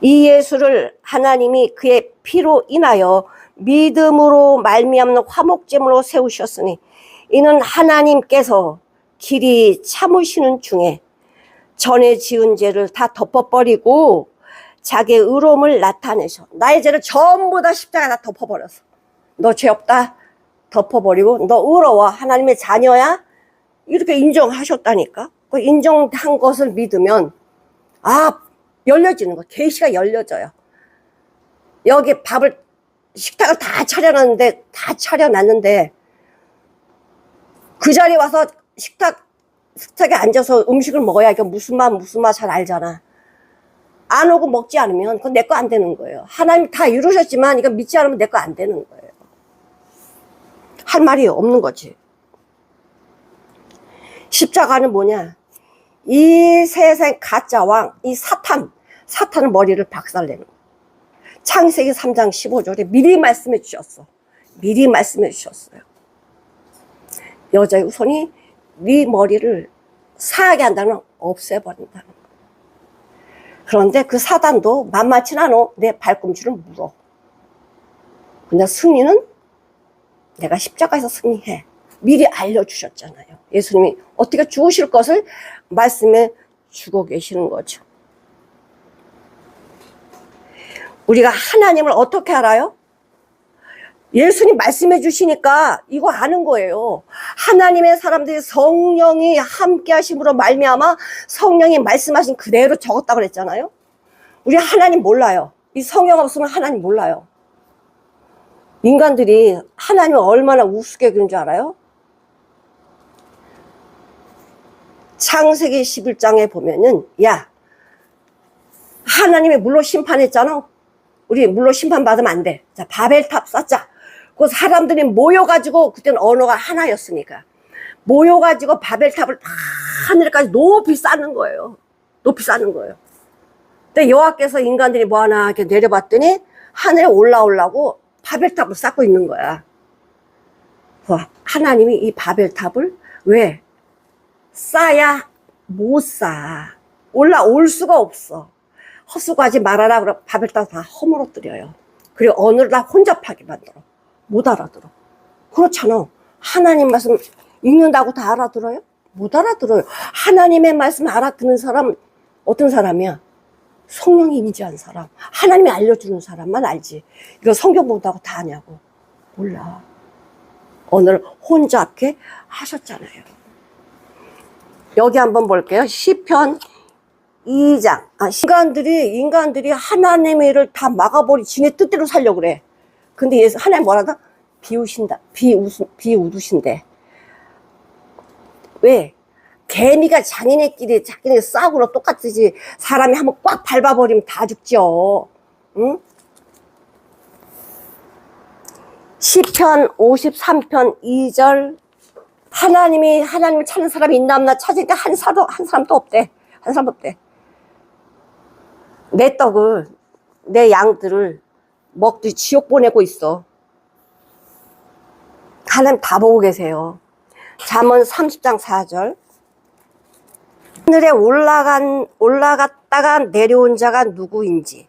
이 예수를 하나님이 그의 피로 인하여 믿음으로 말미암는 화목제물로 세우셨으니 이는 하나님께서 길이 참으시는 중에 전에 지은 죄를 다 덮어버리고 자기의 의로움을 나타내셔. 나의 죄를 전부 다 십자가에 다 덮어버렸어. 너 죄 없다 덮어버리고 너 의로워. 하나님의 자녀야. 이렇게 인정하셨다니까. 그 인정한 것을 믿으면 열려지는 거. 계시가 열려져요. 여기 식탁을 다 차려놨는데 그 자리에 와서 식탁에 앉아서 음식을 먹어야 이게 무슨 맛 잘 알잖아. 안 오고 먹지 않으면 그건 내 거 안 되는 거예요. 하나님 다 이루셨지만 이거 믿지 않으면 내 거 안 되는 거예요. 할 말이 없는 거지. 십자가는 뭐냐? 이 세상 가짜 왕, 이 사탄의 머리를 박살내는 거예요. 창세기 3장 15절에 미리 말씀해 주셨어. 미리 말씀해 주셨어요. 여자의 후손이 네 머리를 상하게 한다는 없애버린다는 거예요. 그런데 그 사단도 만만치 않아. 내 발꿈치를 물어. 근데 승리는 내가 십자가에서 승리해. 미리 알려주셨잖아요. 예수님이 어떻게 죽으실 것을 말씀해 주고 계시는 거죠. 우리가 하나님을 어떻게 알아요? 예수님 말씀해 주시니까 이거 아는 거예요. 하나님의 사람들이 성령이 함께 하심으로 말미암아 성령이 말씀하신 그대로 적었다고 그랬잖아요. 우리 하나님 몰라요. 이 성령 없으면 하나님 몰라요. 인간들이 하나님을 얼마나 우습게 그런 줄 알아요? 창세기 11장에 보면은, 야, 하나님이 물로 심판했잖아. 우리 물로 심판받으면 안 돼. 자, 바벨탑 쌓자. 그 사람들이 모여가지고, 그때는 언어가 하나였으니까. 모여가지고 바벨탑을 다 하늘까지 높이 쌓는 거예요. 높이 쌓는 거예요. 근데 여호와께서 인간들이 뭐하나 이렇게 내려봤더니 하늘에 올라오려고 바벨탑을 쌓고 있는 거야. 하나님이 이 바벨탑을 왜? 쌓아야 못 쌓아. 올라올 수가 없어. 헛수고하지 말아라. 그러고 바벨탑 다 허물어뜨려요. 그리고 언어를 다 혼잡하게 만들어. 못 알아들어. 그렇잖아. 하나님 말씀 읽는다고 다 알아들어요? 못 알아들어요. 하나님의 말씀 알아듣는 사람 어떤 사람이야? 성령이 임재한 사람. 하나님이 알려주는 사람만 알지. 이거 성경 본다고 다 아냐고. 몰라. 언어를 혼잡게 하셨잖아요. 여기 한번 볼게요. 시편 2장. 인간들이 하나님의 일을 다 막아버리, 지네 뜻대로 살려고 그래. 근데 하나님 뭐라다? 비웃으신대. 왜? 개미가 자기네끼리 싸우고 똑같지. 사람이 한번 꽉 밟아버리면 다 죽죠. 응? 시편 53편 2절. 하나님을 찾는 사람이 있나 없나 찾으니까 한 사람도 없대. 한 사람도 없대. 내 떡을, 내 양들을 먹듯이 지옥 보내고 있어. 하나님 다 보고 계세요. 잠언 30장 4절. 하늘에 올라갔다가 내려온 자가 누구인지,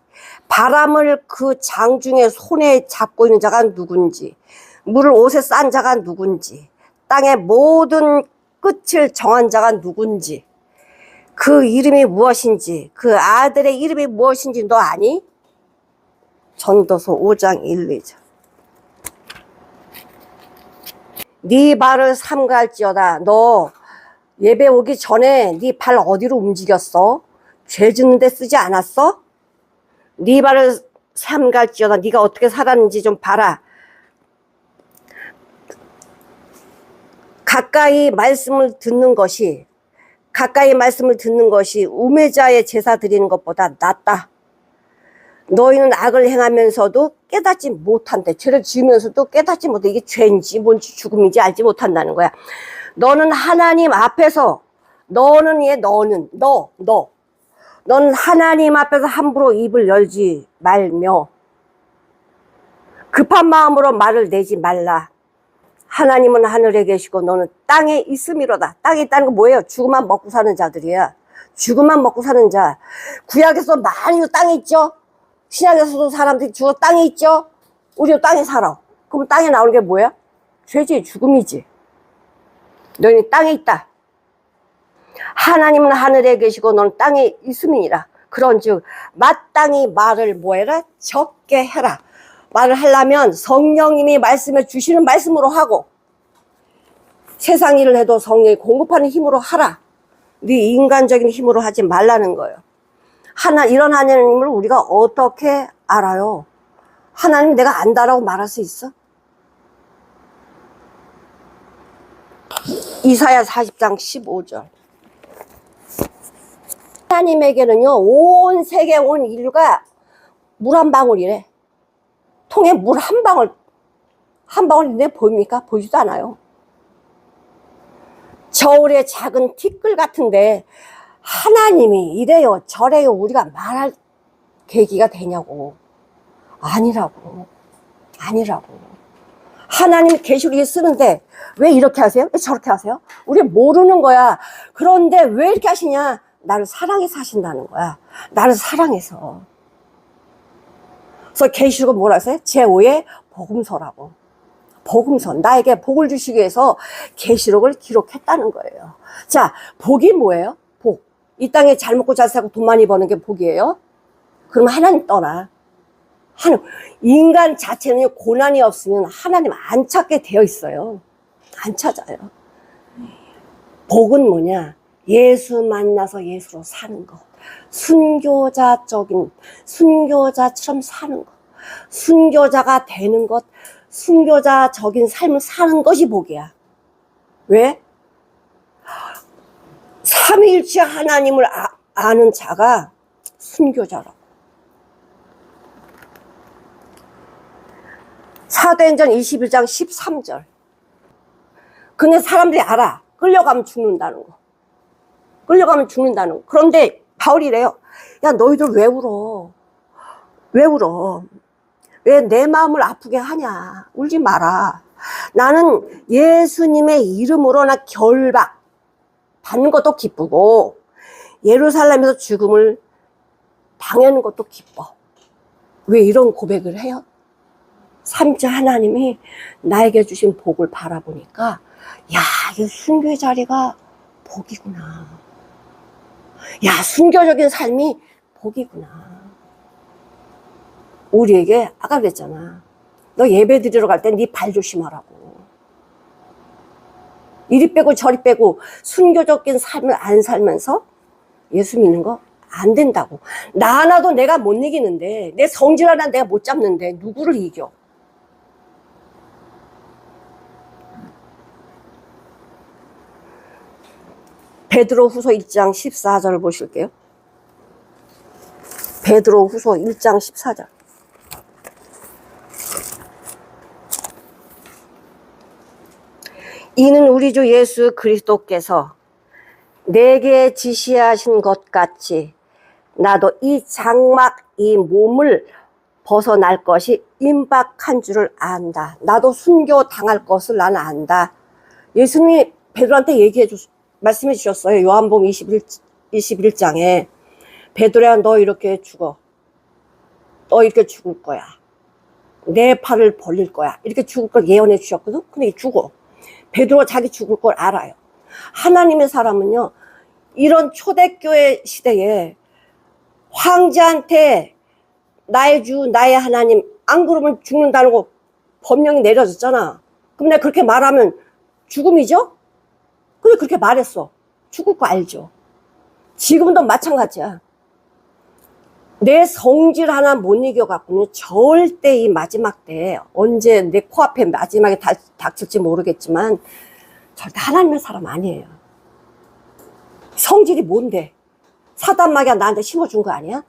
바람을 그 장중에 손에 잡고 있는 자가 누군지, 물을 옷에 싼 자가 누군지, 땅의 모든 끝을 정한 자가 누군지, 그 이름이 무엇인지, 그 아들의 이름이 무엇인지 너 아니? 전도서 5장 1, 2절. 네 발을 삼갈지어다. 너 예배 오기 전에 네 발 어디로 움직였어? 죄 짓는 데 쓰지 않았어? 네 발을 삼갈지어다. 네가 어떻게 살았는지 좀 봐라. 가까이 말씀을 듣는 것이 우매자의 제사 드리는 것보다 낫다. 너희는 악을 행하면서도 깨닫지 못한대. 죄를 지으면서도 깨닫지 못해. 이게 죄인지 뭔지 죽음인지 알지 못한다는 거야. 너는 하나님 앞에서, 너는 하나님 앞에서 함부로 입을 열지 말며 급한 마음으로 말을 내지 말라. 하나님은 하늘에 계시고 너는 땅에 있음이로다. 땅에 있다는 건 뭐예요? 죽음만 먹고 사는 자들이야. 죽음만 먹고 사는 자. 구약에서 많이 땅에 있죠? 신약에서도 사람들이 죽어 땅에 있죠? 우리도 땅에 살아. 그럼 땅에 나오는 게 뭐야? 죄지, 죽음이지. 너희는 땅에 있다. 하나님은 하늘에 계시고 너는 땅에 있음이니라. 그런즉 마땅히 말을 뭐해라? 적게 해라. 말을 하려면 성령님이 말씀해 주시는 말씀으로 하고, 세상 일을 해도 성령이 공급하는 힘으로 하라. 네 인간적인 힘으로 하지 말라는 거예요. 이런 하나님을 우리가 어떻게 알아요? 하나님 내가 안다라고 말할 수 있어? 이사야 40장 15절. 하나님에게는요, 온 세계, 온 인류가 물 한 방울이래. 통에 물 한 방울인데 보입니까? 보이지도 않아요. 저울의 작은 티끌 같은데 하나님이 이래요 저래요 우리가 말할 계기가 되냐고. 아니라고. 하나님이 계시록에 쓰는데 왜 이렇게 하세요? 왜 저렇게 하세요? 우리 모르는 거야. 그런데 왜 이렇게 하시냐? 나를 사랑해서 하신다는 거야. 나를 사랑해서. 그래서 계시록은 뭐라 했어요? 제5의 복음서라고. 복음서. 나에게 복을 주시기 위해서 계시록을 기록했다는 거예요. 자, 복이 뭐예요? 복. 이 땅에 잘 먹고 잘 살고 돈 많이 버는 게 복이에요? 그러면 하나님 떠나. 인간 자체는 고난이 없으면 하나님 안 찾게 되어 있어요. 안 찾아요. 복은 뭐냐? 예수 만나서 예수로 사는 것. 순교자처럼 사는 것. 순교자가 되는 것. 순교자적인 삶을 사는 것이 복이야. 왜? 삼위일체 하나님을 아는 자가 순교자라고. 사도행전 21장 13절. 근데 사람들이 알아. 끌려가면 죽는다는 거. 끌려가면 죽는다는 거. 그런데 바울이래요. 야, 너희들 왜 울어? 왜 울어? 왜 내 마음을 아프게 하냐? 울지 마라. 나는 예수님의 이름으로 나 결박 받는 것도 기쁘고 예루살렘에서 죽음을 당하는 것도 기뻐. 왜 이런 고백을 해요? 삼위일체 하나님이 나에게 주신 복을 바라보니까 야, 이 순교의 자리가 복이구나. 야, 순교적인 삶이 복이구나. 우리에게 아까 그랬잖아. 너 예배 드리러 갈 때 네 발 조심하라고. 이리 빼고 저리 빼고 순교적인 삶을 안 살면서 예수 믿는 거 안 된다고. 나 하나도 내가 못 이기는데, 내 성질 하나 내가 못 잡는데 누구를 이겨? 베드로후서 1장 14절을 보실게요. 베드로후서 1장 14절. 이는 우리 주 예수 그리스도께서 내게 지시하신 것 같이 나도 이 장막 이 몸을 벗어날 것이 임박한 줄을 안다. 나도 순교 당할 것을 나는 안다. 예수님이 베드로한테 말씀해 주셨어요. 요한복음 21장에 베드로야, 너 이렇게 죽어. 너 이렇게 죽을 거야. 내 팔을 벌릴 거야. 이렇게 죽을 걸 예언해 주셨거든. 근데 죽어. 베드로가 자기 죽을 걸 알아요. 하나님의 사람은요, 이런 초대교회 시대에 황제한테 나의 주 나의 하나님 안 그러면 죽는다는 거 법령이 내려졌잖아. 그럼 내가 그렇게 말하면 죽음이죠? 근데 그렇게 말했어. 죽을 거 알죠? 지금도 마찬가지야. 내 성질 하나 못 이겨갖고는 절대 이 마지막 때 언제 내 코앞에 마지막에 닥칠지 모르겠지만 절대 하나님의 사람 아니에요. 성질이 뭔데? 사단마귀가 나한테 심어준 거 아니야?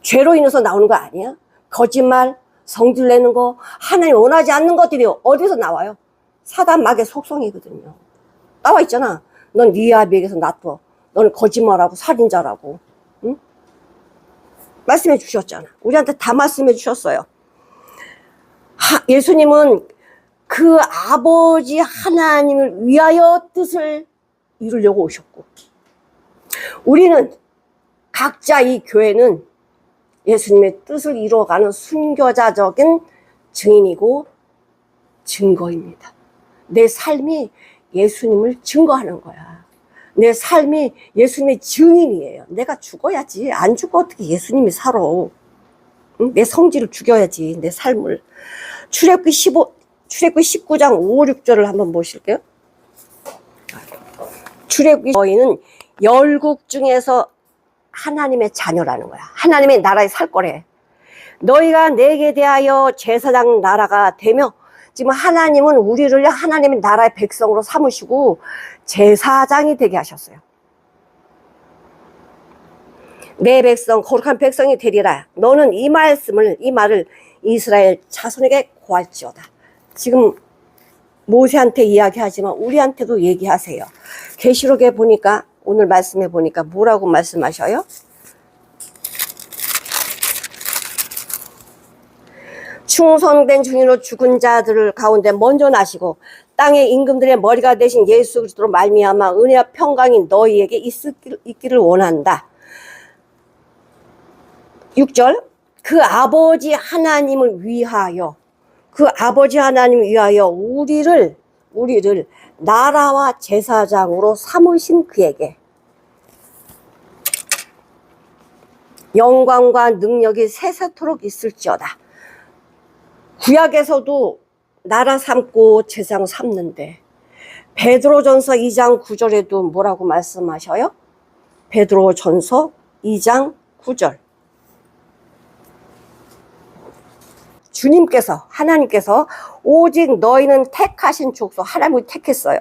죄로 인해서 나오는 거 아니야? 거짓말, 성질 내는 거, 하나님 원하지 않는 것들이 어디서 나와요? 사단마귀의 속성이거든요. 나와 있잖아. 넌 네 아비에게서 놔둬. 너는 거짓말하고 살인자라고. 응? 말씀해 주셨잖아. 우리한테 다 말씀해 주셨어요. 예수님은 그 아버지 하나님을 위하여 뜻을 이루려고 오셨고, 우리는 각자 이 교회는 예수님의 뜻을 이루어가는 순교자적인 증인이고 증거입니다. 내 삶이 예수님을 증거하는 거야. 내 삶이 예수님의 증인이에요. 내가 죽어야지. 안 죽어 어떻게 예수님이 살아. 응? 내 성질을 죽여야지. 내 삶을. 출애굽기 19장 5, 6절을 한번 보실게요. 출애굽기 너희는 열국 중에서 하나님의 자녀라는 거야. 하나님의 나라에 살 거래. 너희가 내게 대하여 제사장 나라가 되며, 지금 하나님은 우리를 하나님의 나라의 백성으로 삼으시고 제사장이 되게 하셨어요. 내 백성 거룩한 백성이 되리라. 너는 이 말을 이스라엘 자손에게 고할지어다. 지금 모세한테 이야기하지만 우리한테도 얘기하세요. 계시록에 보니까, 오늘 말씀해 보니까 뭐라고 말씀하셔요? 충성된 증인으로 죽은 자들을 가운데 먼저 나시고 땅의 임금들의 머리가 되신 예수 그리스도로 말미암아 은혜와 평강이 너희에게 있기를 원한다. 6절. 그 아버지 하나님을 위하여, 그 아버지 하나님을 위하여 우리를 나라와 제사장으로 삼으신 그에게 영광과 능력이 세세토록 있을지어다. 구약에서도 나라 삼고 제사장 삼는데 베드로전서 2장 9절에도 뭐라고 말씀하셔요? 베드로전서 2장 9절. 주님께서, 하나님께서 오직 너희는 택하신 족속, 하나님을 택했어요.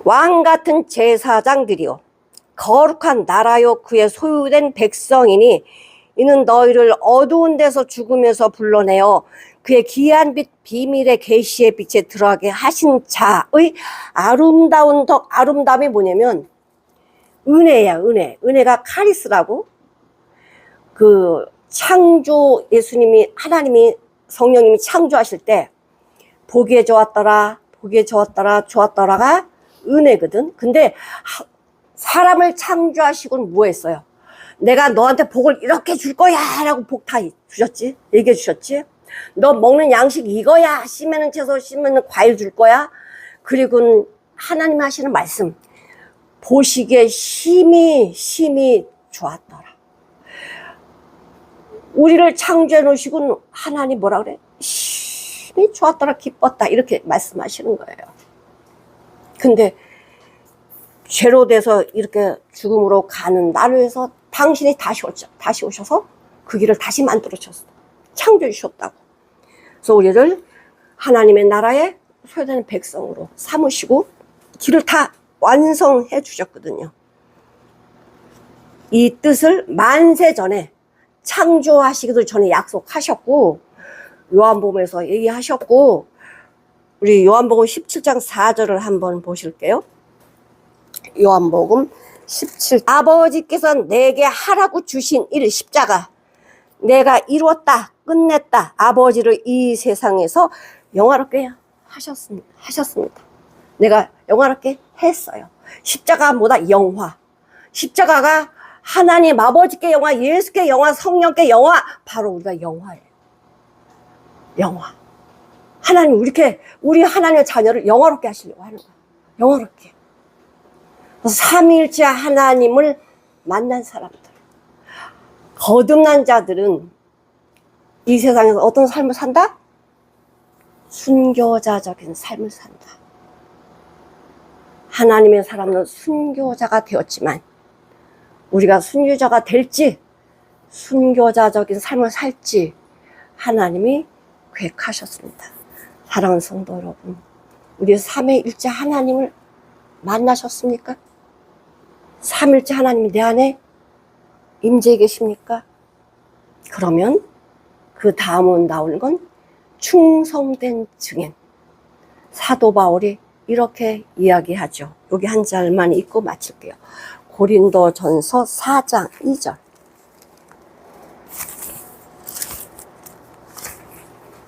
왕 같은 제사장들이요 거룩한 나라요 그의 소유된 백성이니 이는 너희를 어두운 데서 죽음에서 불러내어 그의 귀한 빛 비밀의 계시의 빛에 들어가게 하신 자의 아름다운 덕. 아름다움이 뭐냐면 은혜야. 은혜가 카리스라고, 그 창조, 예수님이, 하나님이, 성령님이 창조하실 때 보기에 좋았더라 좋았더라가 은혜거든. 근데 사람을 창조하시고는 뭐 했어요? 내가 너한테 복을 이렇게 줄 거야 라고 복 다 주셨지, 얘기해 주셨지. 너 먹는 양식 이거야, 씹으면 채소, 씹으면 과일 줄 거야. 그리고 하나님 하시는 말씀, 보시기에 심히 좋았더라. 우리를 창조해 놓으시고 하나님 뭐라 그래? 심히 좋았더라, 기뻤다, 이렇게 말씀하시는 거예요. 근데 죄로 돼서 이렇게 죽음으로 가는 나를 위해서 당신이 다시 오셔서 그 길을 다시 만들어 주셨어. 창조해 주셨다고. 그래서 우리를 하나님의 나라에 소유되는 백성으로 삼으시고 길을 다 완성해 주셨거든요. 이 뜻을 만세 전에, 창조하시기도 전에 약속하셨고, 요한복음에서 얘기하셨고, 우리 요한복음 17장 4절을 한번 보실게요. 요한복음 17. 아버지께서 내게 하라고 주신 일, 십자가, 내가 이루었다, 끝냈다, 아버지를 이 세상에서 영화롭게 하셨습니다. 내가 영화롭게 했어요. 십자가가 뭐다? 영화. 십자가가 하나님 아버지께 영화, 예수께 영화, 성령께 영화, 바로 우리가 영화예요. 영화. 하나님, 우리 하나님의 자녀를 영화롭게 하시려고 하는 거야. 영화롭게. 삼위일체 하나님을 만난 사람들, 거듭난 자들은 이 세상에서 어떤 삶을 산다? 순교자적인 삶을 산다. 하나님의 사람은 순교자가 되었지만 우리가 순교자가 될지 순교자적인 삶을 살지 하나님이 계획하셨습니다. 사랑하는 성도 여러분, 우리 삼위일체 하나님을 만나셨습니까? 삼위일체 하나님이 내 안에 임재해 계십니까? 그러면 그 다음은 나오는 건 충성된 증인. 사도 바울이 이렇게 이야기하죠. 여기 한 절만 읽고 마칠게요. 고린도전서 4장 2절.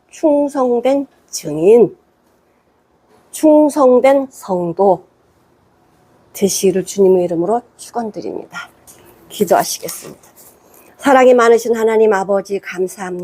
충성된 증인, 충성된 성도 되시기를 주님의 이름으로 축원드립니다. 기도하시겠습니다. 사랑이 많으신 하나님 아버지, 감사합니다.